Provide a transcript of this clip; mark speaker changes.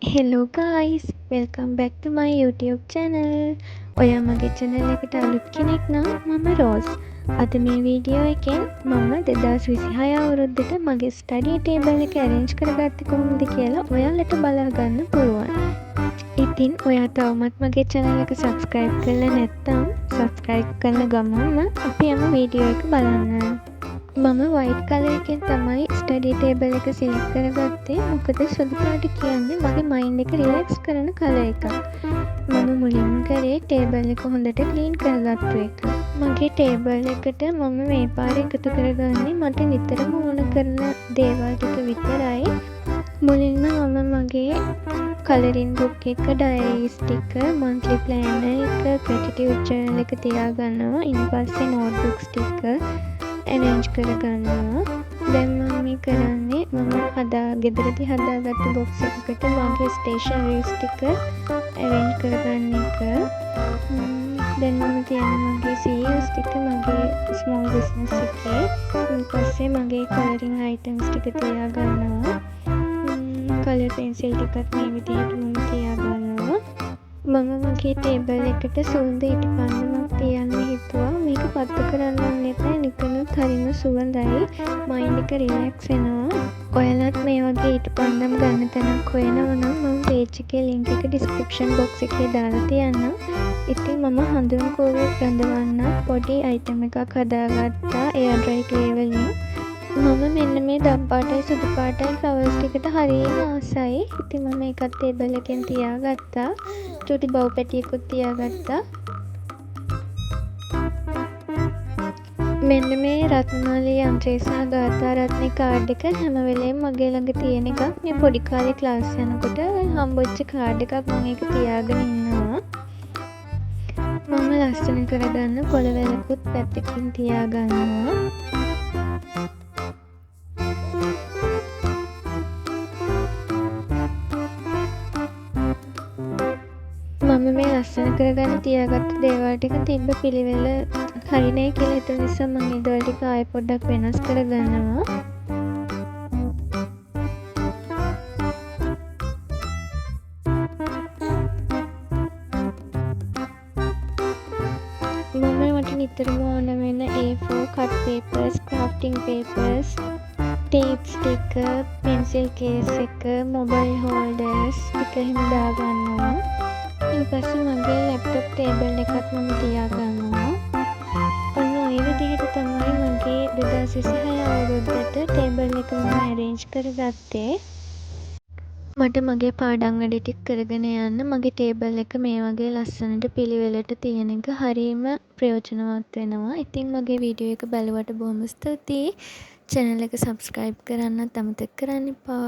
Speaker 1: Hello guys, welcome back to my YouTube channel. ඔයා මගේ channel එකට අලුත් කෙනෙක් නම් මම රෝස්. අද මේ වීඩියෝ එකෙන් මම 2026 අවුරුද්දට මගේ study table එක arrange කරගත්තේ කොහොමද කියලා ඔයාලට බලා ගන්න පුළුවන්. ඉතින් ඔයා තවමත් මගේ channel එක subscribe කරලා නැත්නම් subscribe කරන ගමන්ම අපි යමු වීඩියෝ එක බලන්න. මම white color එකෙන් තමයි study table එක select කරගත්තේ. මොකද සුදු පාට කියන්නේ මගේ mind එක relax කරන color එකක්. මම මුලින්ම කරේ table එක හොඳට clean කරගත්තු එක. මගේ table එකට මම මේ පාර එකතු කරගන්නේ මට නිතරම ඕන කරන දේවල් ටික විතරයි. මුලින්ම මම මගේ colouring book එක, diaries ටික, monthly planner එක, gratitude journal එක තියාගන්නවා. ඊපස්සේ notebooks ටික arrange කරගන්නවා. දැන් මම මේ කරන්නේ ගෙදරදී හදාගත්තු box එකකට මගේ stationeries ටික arrange කරගන්න එක. දැන් මම තියන්නේ මගේ CEOs ටික මගේ small business එකේ. ඊපස්සේ මගේ colouring items ටික තියාගන්නවා. colour pencil ටිකත් මේ විදිහට මම තියාගන්නවා. මම මගේ table එකට සුවඳ ඉටිපන්දමක් තියන්න හිතුවා. මේක පත්තු කරන්න ඕනේ නැහැ. නිකනුත් හරිම සුවඳයි. mind එක relax වෙනවා. ඔයාලත් මේ වගේ ඉටිපන්දම් ගන්න තැනක් හොයනවා නම් මම page එකේ link එක description box එකේ දාලා තියන්නම්. ඉතින් මම හඳුන් කෝවේ රඳවන්න පොඩි item එකක් හදාගත්තා air dry clay වලින්. මම මෙන්න මේ දම් පාටයි සුදු පාටයි flowers ටිකට හරියම ආසයි. ඉතින් මම ඒකත් table එකෙන් තියාගත්තා. චුටි බව් පැටියකුත් තියාගත්තා. මෙන්න මේ රත්නමාලී යන්ත්‍රය සහ ගාථා රත්නේ කාඩ් එක හැම වෙලේම මගේ ළඟ තියෙන එකක්. මේ පොඩි කාලේ ක්ලාස් යනකොට හම්බෙච්ච කාඩ් එකක් මම ඒක තියාගෙන ඉන්නවා. මම ලස්සන කරගන්න කොළ වැලකුත් පැත්තකින් තියාගන්නවා. මම මේ ලස්සන කරගන්න තියාගත්ත දේවල් ටික තිබ්බ පිළිවෙල හරි නෑ කියලා හිතුන නිසා මම ඒ දේවල් ටික ආයෙ පොඩ්ඩක් වෙනස් කරගන්නවා. මම මට නිතරම ඕන වෙන A4 cut papers, crafting papers, tapes ටික, pencil case එක, mobile holders ටික එහෙම දාගන්නවා. ඊපස්සේ මගේ laptop table එකත් මම තියාගන්නවා. ඔන්න ඔය විදිහට තමයි මගේ 2026 අවුරුද්දට table එක මම arrange කරගත්තේ. මට මගේ පාඩම් වැඩ ටික කරගෙන යන්න මගේ table එක මේ වගේ ලස්සනට පිළිවෙලට තියෙන එක හරියම ප්‍රයෝජනවත් වෙනවා. ඉතින් මගේ වීඩියෝ එක බලුවට බොහොම ස්තුතියි. channel එක subscribe කරන්නත් අමතක කරන්න එපා.